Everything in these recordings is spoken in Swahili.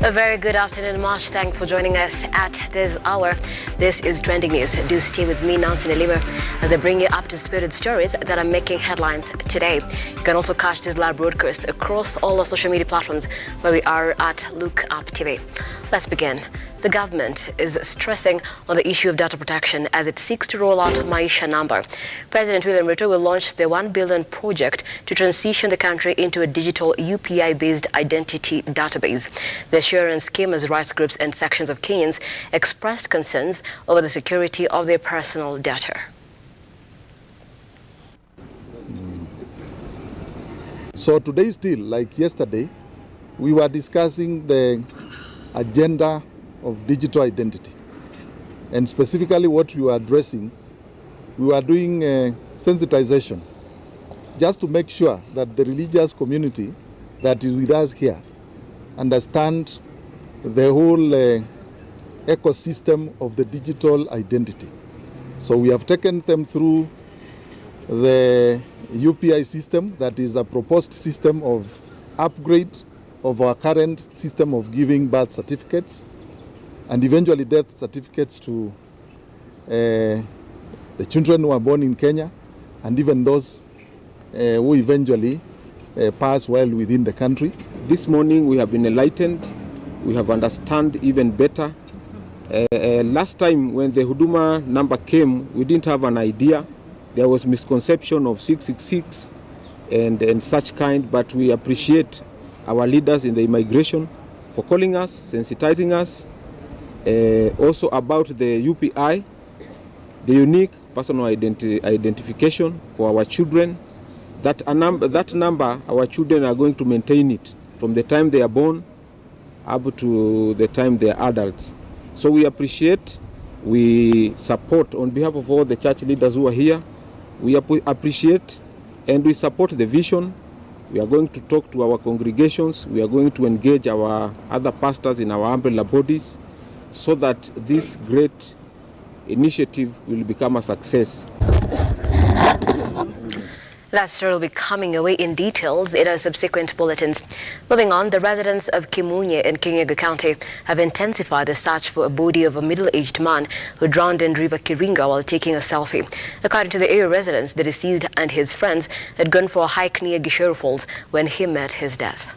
A very good afternoon, March. Thanks for joining us at this hour. This is Trending News. Do stay with me, Nancy Nelima, as I bring you up-to-speed stories that are making headlines today. You can also catch this live broadcast across all our social media platforms where we are at Lookuptv. Let's begin. The government is stressing on the issue of data protection as it seeks to roll out Maisha Namba. President William RUTO will launch the 1 billion project to transition the country into a digital UPI-based identity database. The assurance scheme as rights groups and sections of Kenyans expressed concerns over the security of their personal data. So today still, like yesterday, we were discussing the agenda of digital identity. And specifically what we were addressing, we were doing sensitization just to make sure that the religious community that is with us here understand the whole ecosystem of the digital identity. So we have taken them through the UPI system, that is a proposed system of upgrade of our current system of giving birth certificates and eventually death certificates to the children who are born in Kenya and even those who eventually pass while within the country. This morning we have been enlightened, we have understood even better. Last time when the Huduma number came, we didn't have an idea. There was misconception of 666 and such kind, but we appreciate our leaders in the immigration for calling us, sensitizing us, also about the UPI, the unique personal identification for our children. That number, our children are going to maintain it from the time they are born up to the time they are adults. So we appreciate, we support on behalf of all the church leaders who are here. We appreciate and we support the vision. We are going to talk to our congregations. We are going to engage our other pastors in our umbrella bodies so that this great initiative will become a success. That story will be coming away in details in our subsequent bulletins. Moving on, the residents of Kimunye in Kirinyaga County have intensified the search for a body of a middle-aged man who drowned in River Kiringa while taking a selfie. According to the area residents, the deceased and his friends had gone for a hike near Gishero Falls when he met his death.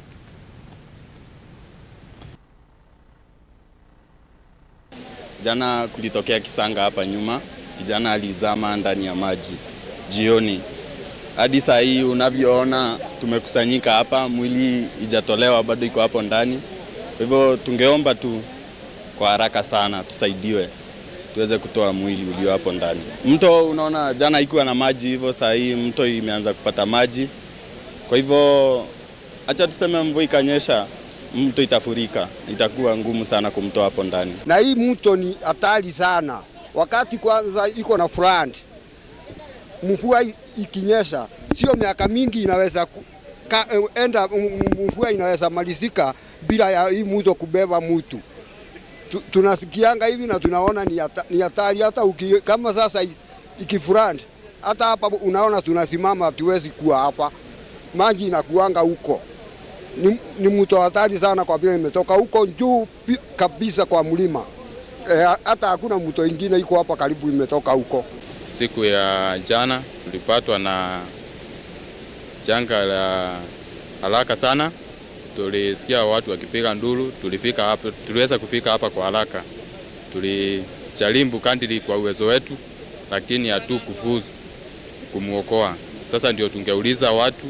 Jana kulitokea kisanga hapa nyuma, kijana alizama ndani ya maji jioni. Hadi saa hii unavyoona tumekusanyika hapa, mwili ijatolewa bado iko hapo ndani. Kwa hivyo tungeomba tu kwa haraka sana tusaidiwe tuweze kutoa mwili ulio hapo ndani. Mto unaona jana ikuwa na maji, hivyo saa hii mto imeanza kupata maji. Kwa hivyo acha tuseme mvua ikanyesha, mto itafurika, itakuwa ngumu sana kumtoa hapo ndani. Na hii mto ni hatari sana. Wakati kwanza iko na flood, mvua ikinyesha, sio miaka mingi inaweza enda mvua inaweza malizika bila ya hii mto kubeba mtu. Tunasikianga hivi na tunaona ni hatari. Hata kama sasa ikiflood, hata hapa unaona tunasimama, hatuwezi kuwa hapa, maji inakuanga huko. Ni mto hatari sana kwa vile imetoka huko juu kabisa kwa mlima. Hata hakuna mto ingine iko hapa karibu imetoka huko. Siku ya jana tulipatwa na janga la haraka sana. Tulisikia watu wakipiga nduru, tuliweza kufika hapa kwa haraka. Tulijaribu kadri kwa uwezo wetu, lakini hatukufuzu kumuokoa. Sasa ndio tungeuliza watu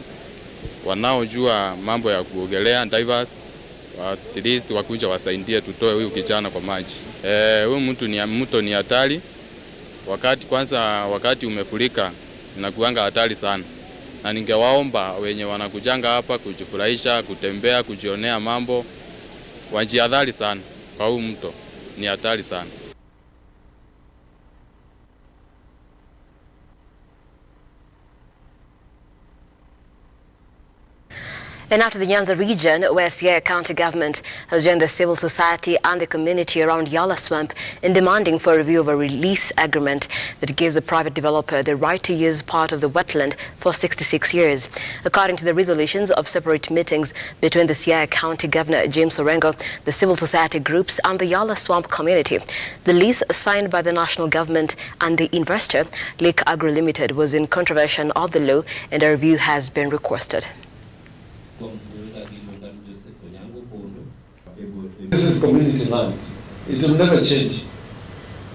wanaojua mambo ya kuogelea, divers, at least wakuja wasaidie tutoe huyu kijana kwa maji. Huyu mto ni hatari. Wakati umefurika inakuanga hatari sana. Na ningewaomba wenye wanakujanga hapa kujifurahisha, kutembea, kujionea mambo, wajihadhari sana kwa huu mto. Ni hatari sana. And now to the Nyanza region, where Siaya County government has joined the civil society and the community around Yala Swamp in demanding for a review of a release agreement that gives the private developer the right to use part of the wetland for 66 years. According to the resolutions of separate meetings between the Siaya County Governor James Orengo, the civil society groups and the Yala Swamp community, the lease signed by the national government and the investor, Lake Agro Limited, was in contravention of the law, and a review has been requested. This is community land. It will never change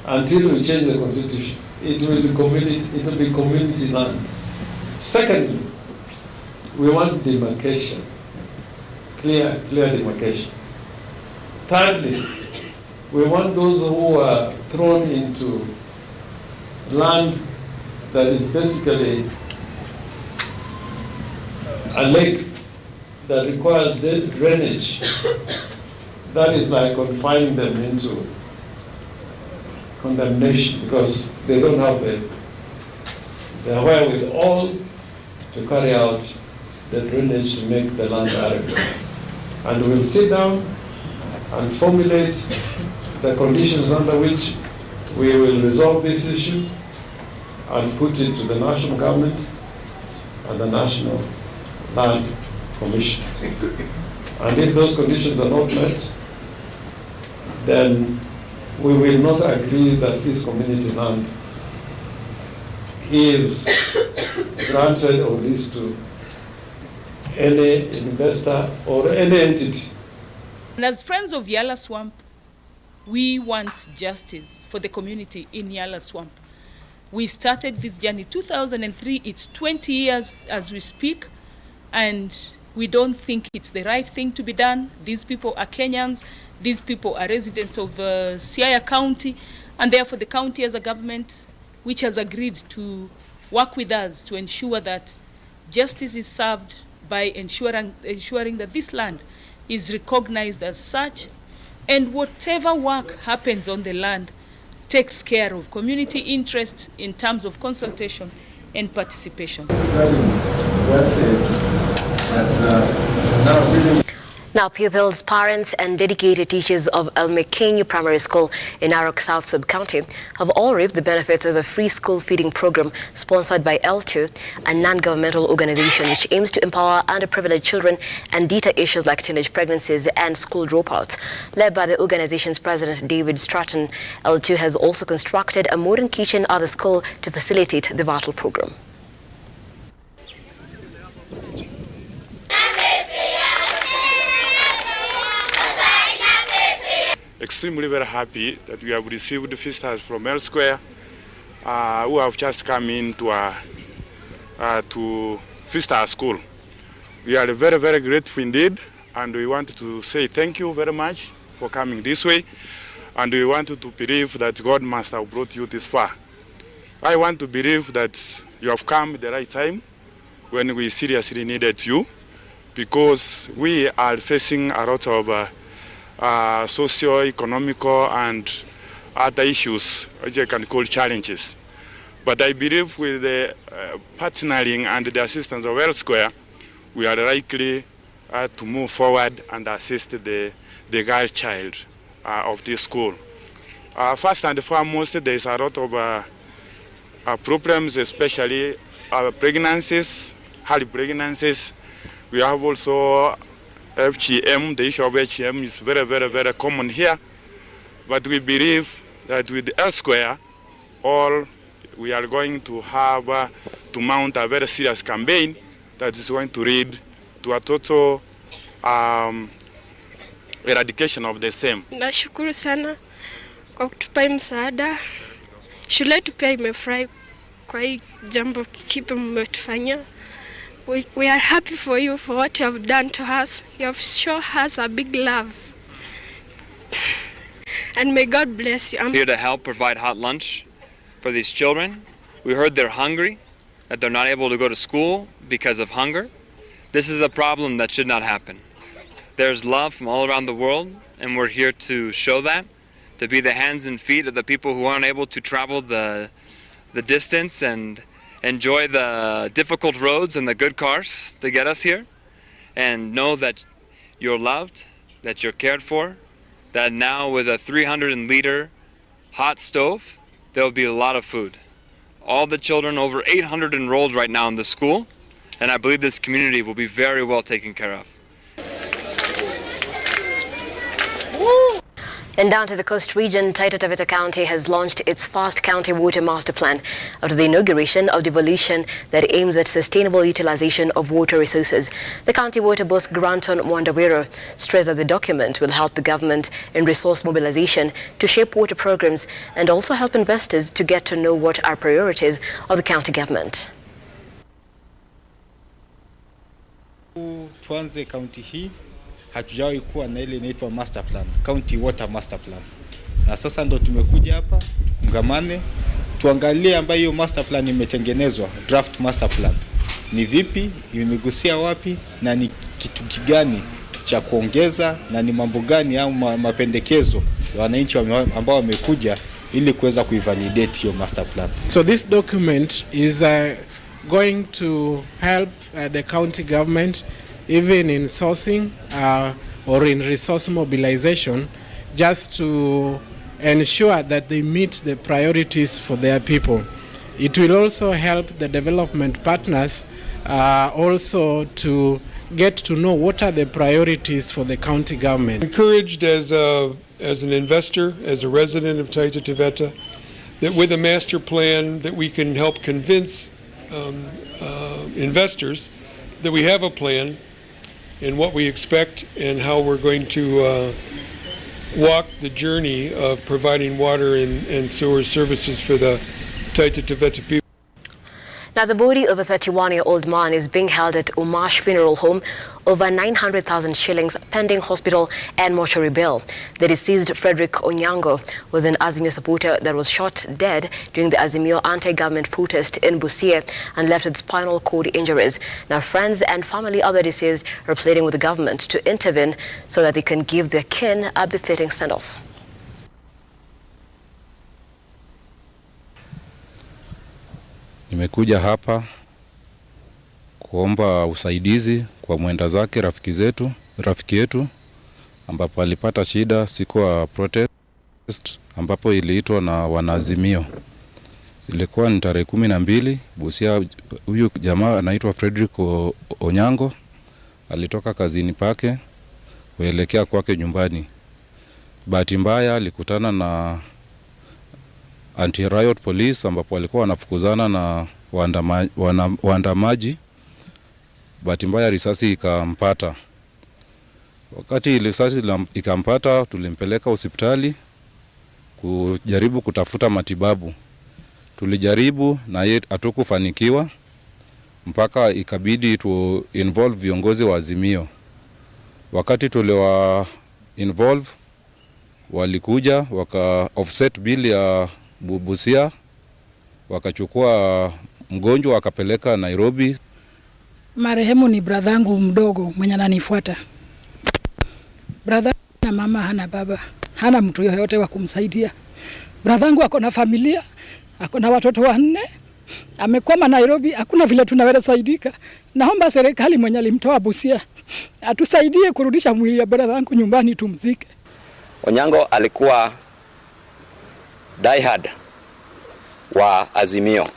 until we change the constitution. It will be community land. Secondly, we want demarcation, clear demarcation. Thirdly, we want those who are thrown into land that is basically a lake that requires drainage. That is like confining them into condemnation because they don't have the wherewithal to carry out the drainage to make the land adequate. And we'll sit down and formulate the conditions under which we will resolve this issue and put it to the national government and the National Land Commission. And if those conditions are not met, then we will not agree that this community land is granted or leased to any investor or any entity. And as friends of Yala Swamp, we want justice for the community in Yala Swamp. We started this journey 2003. It's 20 years as we speak, and we don't think it's the right thing to be done. These people are Kenyans. These people are residents of Siaya County, and therefore the county as a government, which has agreed to work with us to ensure that justice is served by ensuring that this land is recognized as such, and whatever work happens on the land takes care of community interest in terms of consultation and participation. Now, pupils, parents and dedicated teachers of Elmekenyu Primary School in Narok South Sub-County have all reaped the benefits of a free school feeding program sponsored by L2, a non-governmental organization which aims to empower underprivileged children and deter issues like teenage pregnancies and school dropouts. Led by the organization's president, David Stratton, L2 has also constructed a modern kitchen at the school to facilitate the vital program. Extremely very happy that we have received visitors from elsewhere who have just come in to visit our school. We are very, very grateful indeed, and we want to say thank you very much for coming this way, and we want to believe that God must have brought you this far. I want to believe that you have come at the right time when we seriously needed you, because we are facing a lot of socio-economical and other issues, which I can call challenges. But I believe with the partnering and the assistance of elsewhere, we are likely to move forward and assist the girl child of this school. First and foremost, there is a lot of problems, especially pregnancies, early pregnancies. We have also FGM. The issue of FGM is very, very, very common here. But we believe that with elsewhere, we are going to have to mount a very serious campaign that is going to lead to a total eradication of the same. Nashukuru sana kwa kutupa msaada. Shule yetu pia imefurahi kwa hii jambo kipi mmetufanyia. We are happy for you for what you have done to us. You have shown us a big love. And may God bless you. I'm here to help provide hot lunch for these children. We heard they're hungry, that they're not able to go to school because of hunger. This is a problem that should not happen. There's love from all around the world, and we're here to show that, to be the hands and feet of the people who aren't able to travel the distance and enjoy the difficult roads and the good cars to get us here. and know that you're loved, that you're cared for, that now with a 300-liter hot stove, there will be a lot of food. All the children, over 800 enrolled right now in the school, and I believe this community will be very well taken care of. And down to the coast region, Taita Taveta County has launched its first county water master plan after the inauguration of devolution that aims at sustainable utilization of water resources. The county water boss Granton Mwandawiro stressed that the document will help the government in resource mobilization to shape water programs and also help investors to get to know what are priorities of the county government. Tuanze county hii hatujawahi kuwa na ile inaitwa master plan, county water master plan. Na sasa ndo tumekuja hapa tukungamane, tuangalie ambayo hiyo master plan imetengenezwa, draft master plan. Ni vipi, imegusia wapi na ni kitu gani cha kuongeza na ni mambo gani au mapendekezo ya wananchi ambao wamekuja ili kuweza kuivalidate hiyo master plan. So this document is going to help the county government even in sourcing or in resource mobilization, just to ensure that they meet the priorities for their people. It will also help the development partners also to get to know what are the priorities for the county government. Encouraged as an investor, as a resident of Taita Taveta, that with a master plan that we can help convince investors that we have a plan and what we expect and how we're going to walk the journey of providing water and sewer services for the Taita Taveta people. Now, the body of a 31-year-old man is being held at Umash Funeral Home, over 900,000 shillings pending hospital and mortuary bill. The deceased Frederick Onyango was an Azimio supporter that was shot dead during the Azimio anti-government protest in Busia and left with spinal cord injuries. Now, friends and family of the deceased are pleading with the government to intervene so that they can give their kin a befitting send-off. Nimekuja hapa kuomba usaidizi kwa mwenda zake rafiki yetu ambapo alipata shida siku ya protest ambapo iliitwa na wanazimio. Ilikuwa ni tarehe 12 Busia. Huyu jamaa anaitwa Frederick Onyango alitoka kazini pake kuelekea kwake nyumbani. Bahati mbaya alikutana na anti-riot police ambapo walikuwa wanafukuzana na waandamaji. Bahati mbaya risasi ikampata. Wakati risasi ikampata, tulimpeleka hospitali kujaribu kutafuta matibabu. Tulijaribu na yeye hatukufanikiwa mpaka ikabidi tu involve viongozi wa Azimio. Wakati tuliwa involve walikuja waka offset bill ya Busia, wakachukua mgonjwa wakapeleka Nairobi. Marehemu ni bradhangu mdogo mwenye ananifuata. Bradha na mama hana baba, hana mtu yoyote wa kumsaidia. Bradhangu ako na familia, ako na watoto 4, amekwama Nairobi, hakuna vile tunaweza saidika. Naomba serikali mwenye alimtoa Busia atusaidie kurudisha mwili ya bradhangu nyumbani tumzike. Onyango alikuwa diehard wa Azimio.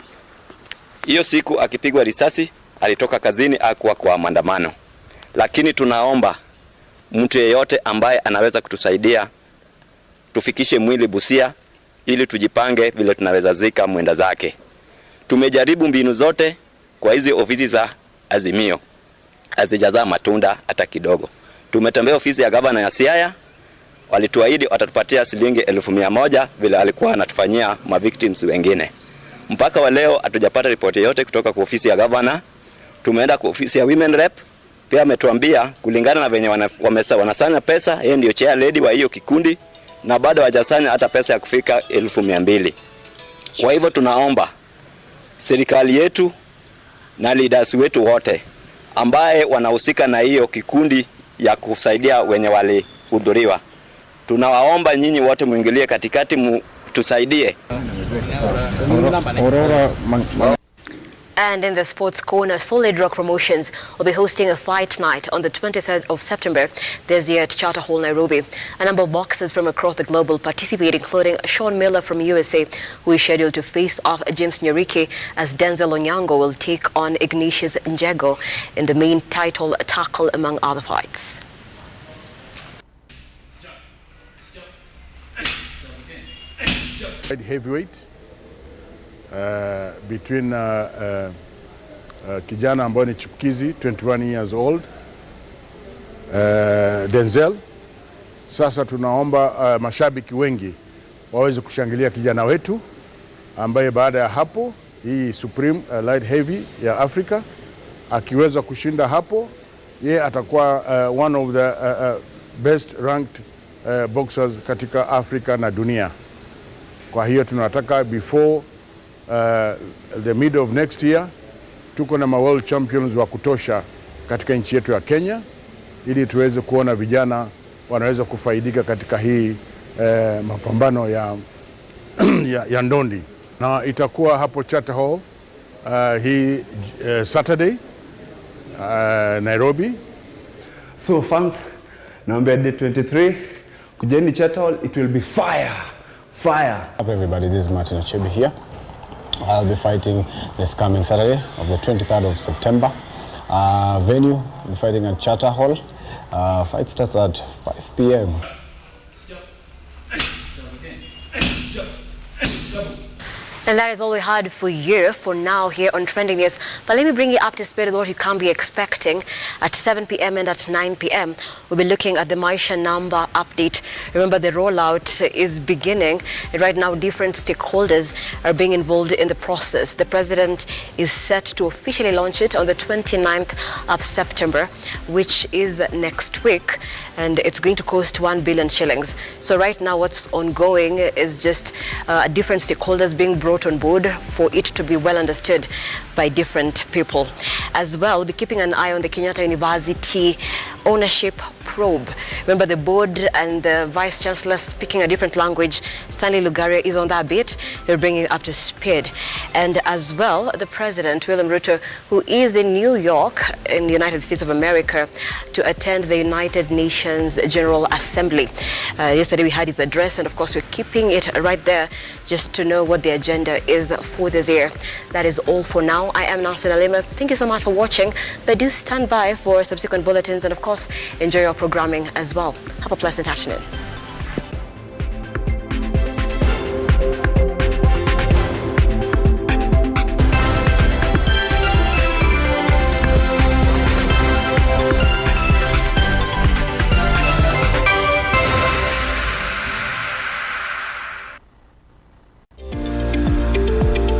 Hiyo siku akipigwa risasi alitoka kazini akuwa kwa maandamano. Lakini tunaomba mtu yeyote ambaye anaweza kutusaidia tufikishe mwili Busia ili tujipange vile tunaweza zika mwenda zake. Tumejaribu mbinu zote kwa hizi ofisi za Azimio, hazijazaa matunda hata kidogo. Tumetembea ofisi ya gavana ya Siaya, walituahidi watatupatia shilingi 100,000 vile alikuwa anatufanyia victims wengine. Mpaka wa leo hatujapata ripoti yote kutoka kwa ofisi ya gavana. Tumeenda kwa ofisi ya women rep, pia ametuambia kulingana na venye wanasanya pesa, yeye ndio chair lady wa hiyo kikundi na bado hajasanya hata pesa ya kufika 200,000. Kwa hivyo tunaomba serikali yetu na leaders wetu wote ambaye wanahusika na hiyo kikundi ya kusaidia wenye walihudhuriwa, tunawaomba nyinyi wote muingilie katikati, tusaidie. And in the sports corner, Solid Rock Promotions will be hosting a fight night on the 23rd of September this year at Charter Hall, Nairobi. A number of boxers from across the globe will participate, including Sean Miller from USA, who is scheduled to face off James Nyariki, as Denzel Onyango will take on Ignatius Njego in the main title tackle, among other fights. Heavyweight between kijana ambaye ni chipukizi 21 years old Denzel. Sasa tunaomba mashabiki wengi waweze kushangilia kijana wetu ambaye baada ya hapo hii Supreme Light Heavy ya Africa akiweza kushinda hapo, yeye atakuwa one of the best ranked boxers katika Afrika na dunia. Kwa hiyo tunataka before the middle of next year tuko na world champions wa kutosha katika nchi yetu ya Kenya, ili tuweze kuona vijana wanaweza kufaidika katika hii mapambano ya ndondi, na itakuwa hapo Charter Hall hii Saturday Nairobi. So fans, naomba day 23 kujeni Charter Hall, it will be fire. Up everybody, this is Martin Achebe here. I'll be fighting this coming Saturday of the 23rd of September. Venue, I'll be fighting at Charter Hall. Fight starts at 5 p.m. And that is all we had for you for now here on Trending News. But let me bring you up to speed with what you can be expecting at 7 p.m. and at 9 p.m. We'll be looking at the Maisha Namba update. Remember, the rollout is beginning. And right now, different stakeholders are being involved in the process. The president is set to officially launch it on the 29th of September, which is next week. And it's going to cost 1 billion shillings. So right now, what's ongoing is just different stakeholders being brought on board for it to be well understood by different people. As well, be keeping an eye on the Kenyatta University ownership probe. Remember, the board and the vice chancellor speaking a different language. Stanley Lugaria is on that bit. He'll bring it up to speed. And as well, the president, William RUTO, who is in New York in the United States of America to attend the United Nations General Assembly. Yesterday we had his address, and of course we're keeping it right there just to know what the agenda is for this year. That is all for now. I am Maisha Namba. Thank you so much for watching, but do stand by for subsequent bulletins, and of course enjoy your programming as well. Have a pleasant afternoon.